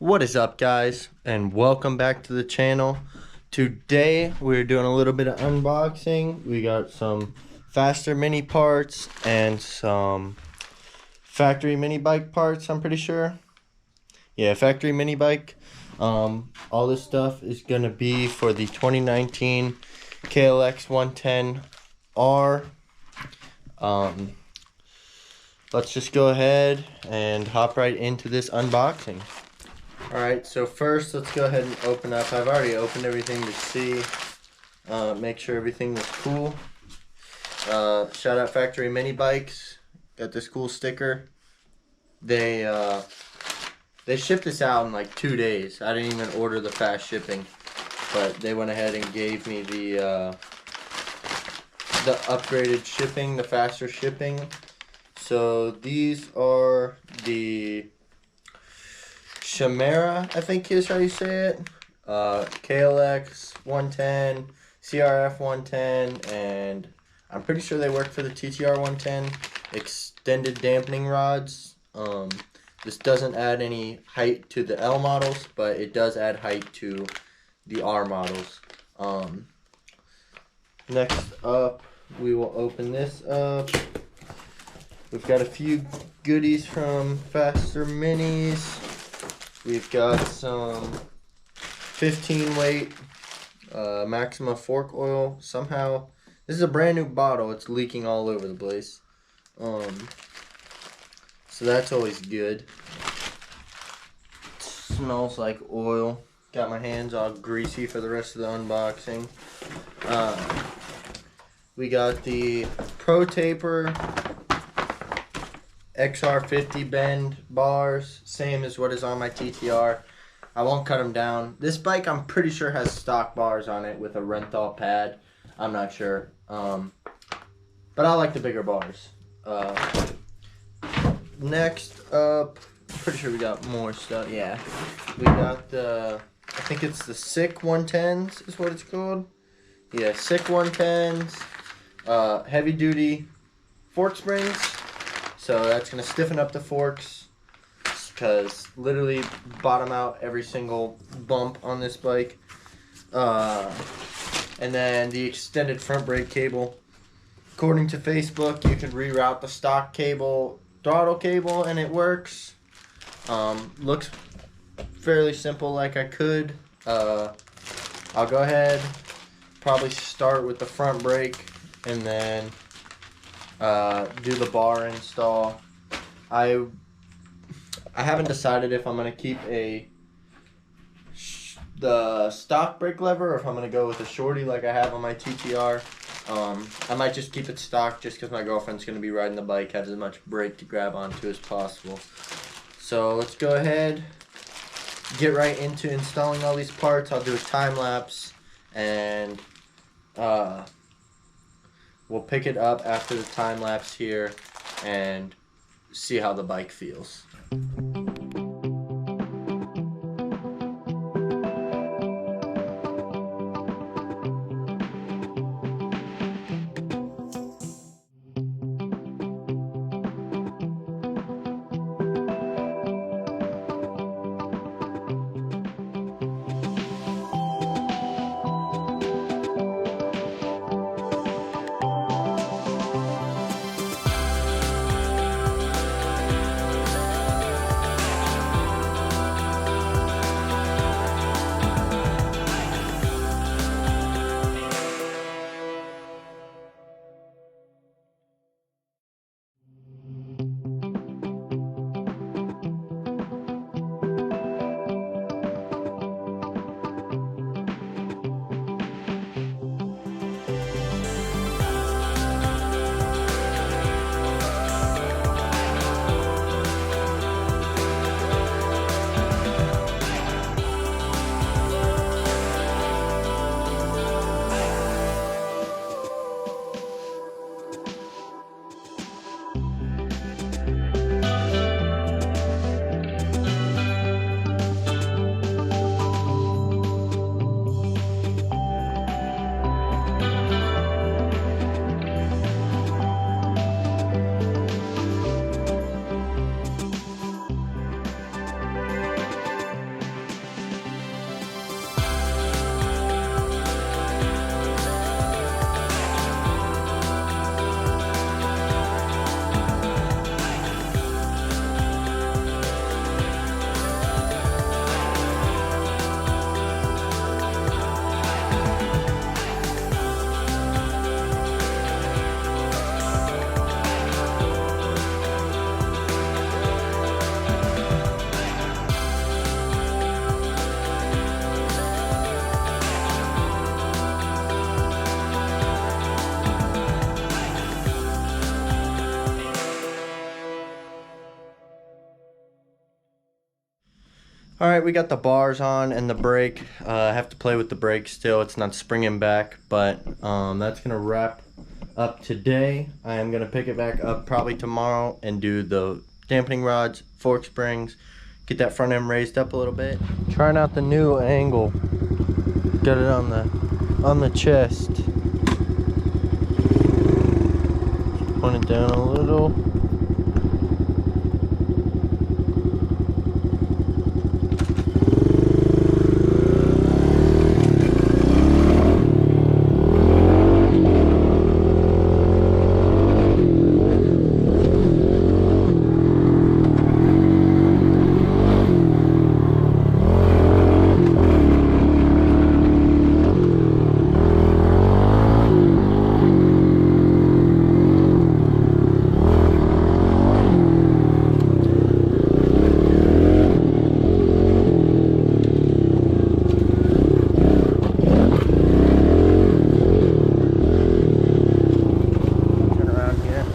What is up, guys, and welcome back to the channel. Today we're doing a little bit of unboxing. We got some faster mini parts and some factory mini bike parts, I'm pretty sure. Yeah, factory mini bike. All this stuff is gonna be for the 2019 KLX110R. Let's just go ahead and hop right into this unboxing. Alright, so first let's go ahead and open up. I've already opened everything to see, make sure everything was cool. Shout out Factory Mini Bikes. Got this cool sticker. They shipped this out in like 2 days. I didn't even order the fast shipping, but they went ahead and gave me the upgraded shipping, the faster shipping. So these are the Chimera, I think is how you say it. KLX110, CRF110, and I'm pretty sure they work for the TTR110 extended dampening rods. This doesn't add any height to the L models, but it does add height to the R models. Next up, we will open this up. We've got a few goodies from Faster Minis. We've got some 15 weight Maxima fork oil. Somehow, this is a brand new bottle. It's leaking all over the place. So that's always good. It smells like oil. Got my hands all greasy for the rest of the unboxing. We got the Pro Taper XR50 bend bars, same as what is on my TTR. I won't cut them down. This bike, I'm pretty sure, has stock bars on it with a Renthal pad. I'm not sure, but I like the bigger bars. Next up, pretty sure we got more stuff. Yeah, we got the, I think it's the Sick 110s is what it's called. Yeah, Sick 110s, heavy duty fork springs. So that's going to stiffen up the forks, because literally bottom out every single bump on this bike. And then the extended front brake cable. According to Facebook, you can reroute the stock cable, throttle cable, and it works. Looks fairly simple, like I could. I'll go ahead, probably start with the front brake, and then do the bar install. I haven't decided if I'm gonna keep the stock brake lever or if I'm gonna go with a shorty like I have on my TTR. I might just keep it stock just because my girlfriend's gonna be riding the bike, has as much brake to grab onto as possible. So let's go ahead, get right into installing all these parts. I'll do a time lapse, and we'll pick it up after the time lapse here and see how the bike feels. Alright, we got the bars on and the brake. I have to play with the brake still. It's not springing back, but that's going to wrap up today. I am going to pick it back up probably tomorrow and do the dampening rods, fork springs, get that front end raised up a little bit. Trying out the new angle. Got it on the chest. Point it down a little.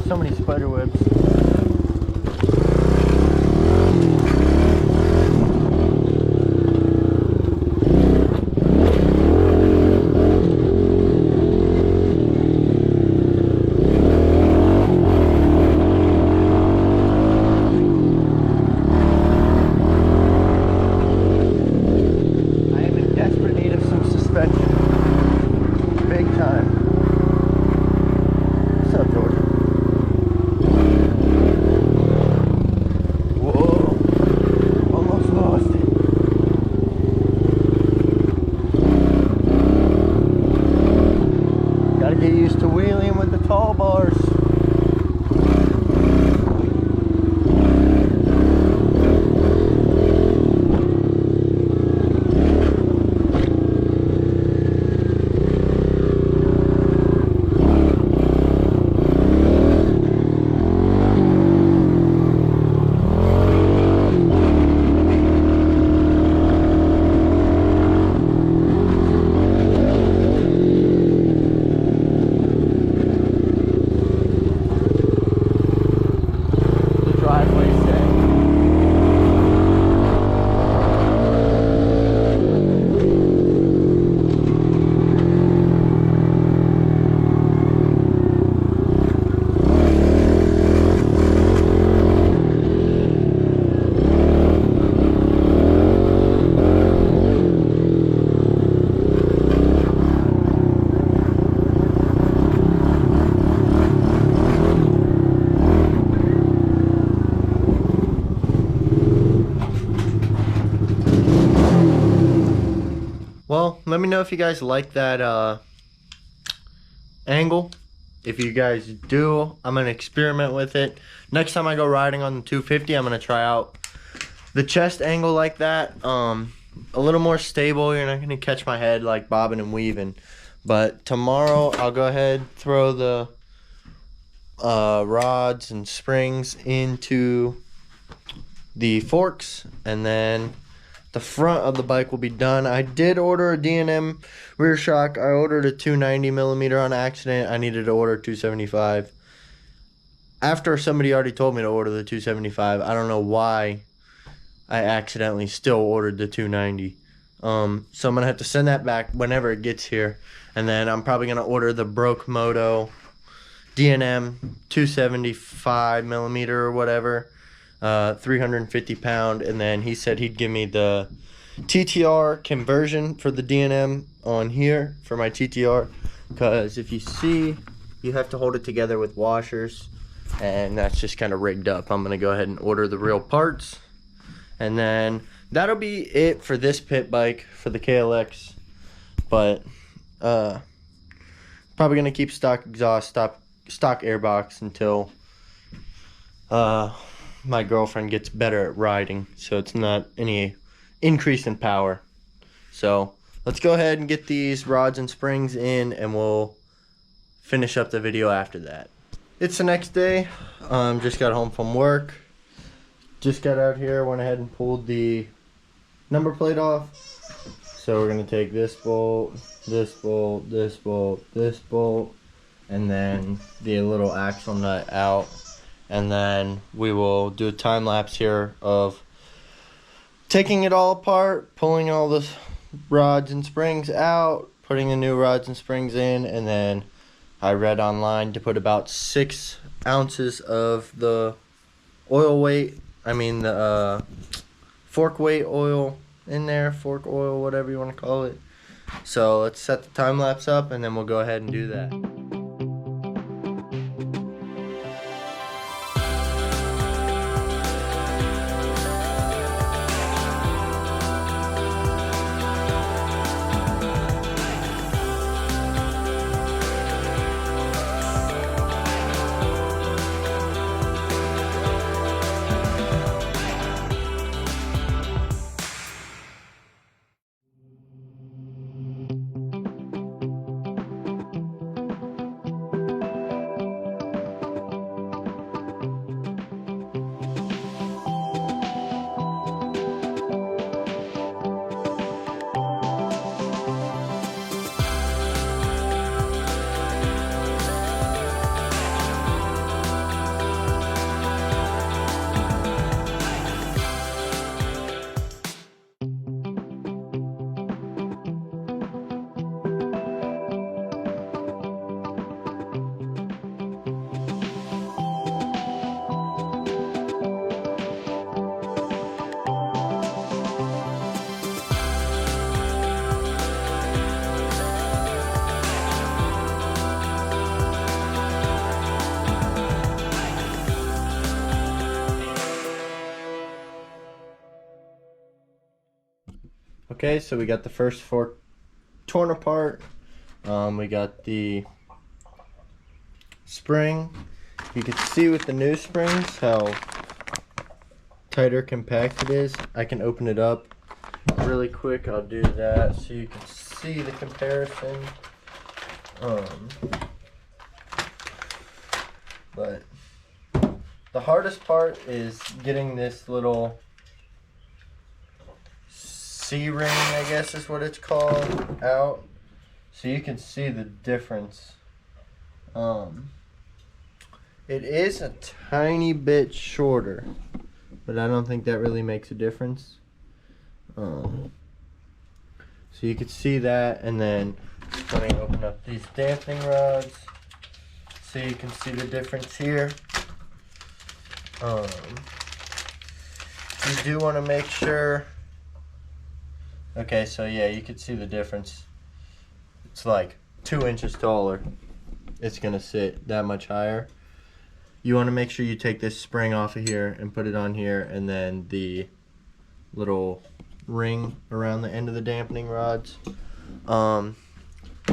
So many spider webs. I am in desperate need of some suspension. Big time. What's up, Jordan? Get used to wheeling with the tall bars. Well, let me know if you guys like that angle. If you guys do, I'm going to experiment with it. Next time I go riding on the 250, I'm going to try out the chest angle like that. A little more stable. You're not going to catch my head like bobbing and weaving. But tomorrow, I'll go ahead, throw the rods and springs into the forks, and then the front of the bike will be done. I did order a D&M rear shock. I ordered a 290mm on accident. I needed to order 275. After somebody already told me to order the 275, I don't know why I accidentally still ordered the 290. So I'm going to have to send that back whenever it gets here. And then I'm probably going to order the Broke Moto D&M 275mm or whatever. 350 pound, and then he said he'd give me the TTR conversion for the D&M on here for my TTR, because if you see, you have to hold it together with washers, and that's just kind of rigged up. I'm gonna go ahead and order the real parts, and then that'll be it for this pit bike for the KLX. But probably gonna keep stock exhaust, stock airbox until my girlfriend gets better at riding, so it's not any increase in power. So let's go ahead and get these rods and springs in, and we'll finish up the video after that. It's the next day. Just got home from work. Just got out here, went ahead and pulled the number plate off. So we're gonna take this bolt, this bolt, this bolt, this bolt, and then the little axle nut out. And then we will do a time lapse here of taking it all apart, pulling all the rods and springs out, putting the new rods and springs in, and then I read online to put about 6 ounces of the oil weight, the fork weight oil in there, fork oil, whatever you want to call it. So let's set the time lapse up and then we'll go ahead and do that. Okay, so we got the first fork torn apart. We got the spring. You can see with the new springs how tighter compact it is. I can open it up really quick. I'll do that so you can see the comparison. But the hardest part is getting this little C-ring, I guess is what it's called, out, so you can see the difference. It is a tiny bit shorter, but I don't think that really makes a difference. So you can see that, and then let me open up these dampening rods so you can see the difference here. You do want to make sure. Okay, so yeah, you can see the difference. It's like 2 inches taller. It's gonna sit that much higher. You want to make sure you take this spring off of here and put it on here, and then the little ring around the end of the dampening rods. So I'm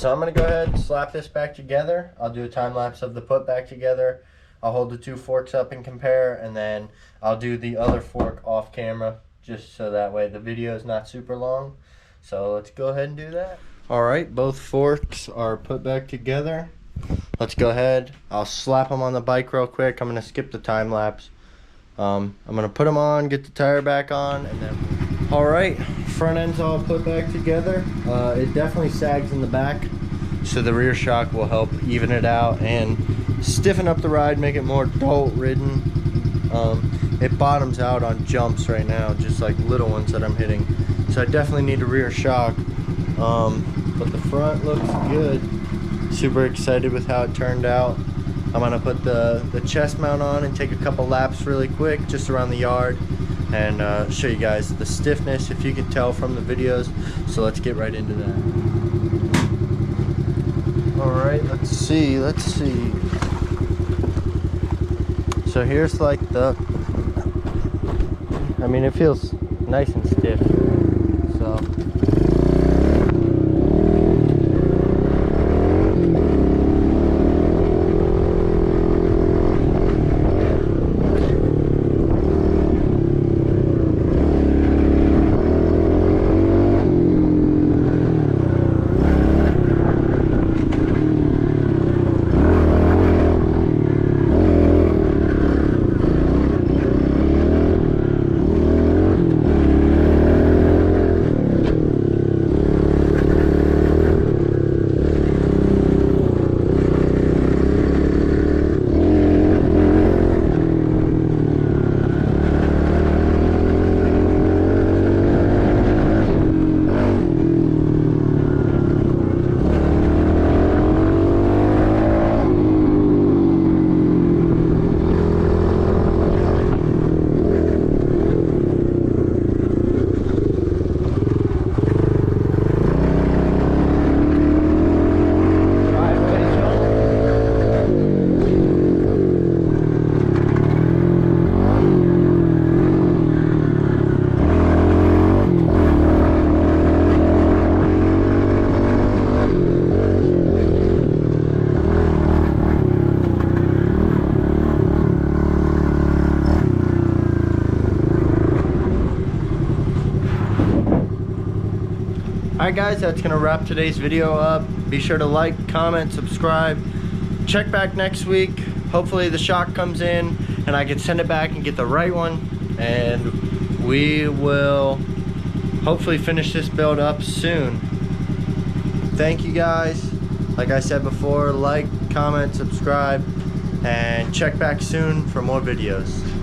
gonna go ahead and slap this back together. I'll do a time lapse of the put back together. I'll hold the 2 forks up and compare, and then I'll do the other fork off camera, just so that way the video is not super long. So let's go ahead and do that. Alright, both forks are put back together. Let's go ahead. I'll slap them on the bike real quick. I'm going to skip the time lapse. I'm going to put them on, get the tire back on, and then... Alright, front end's all put back together. It definitely sags in the back, so the rear shock will help even it out and stiffen up the ride, make it more adult-ridden. It bottoms out on jumps right now, just like little ones that I'm hitting. So I definitely need a rear shock. But the front looks good. Super excited with how it turned out. I'm gonna put the chest mount on and take a couple laps really quick just around the yard and show you guys the stiffness, if you can tell from the videos. So let's get right into that. Alright, let's see. So here's like it feels nice and stiff. So Alright guys, that's gonna wrap today's video up. Be sure to like, comment, subscribe. Check back next week. Hopefully the shock comes in and I can send it back and get the right one, and we will hopefully finish this build up soon. Thank you guys. Like I said before, like, comment, subscribe, and check back soon for more videos.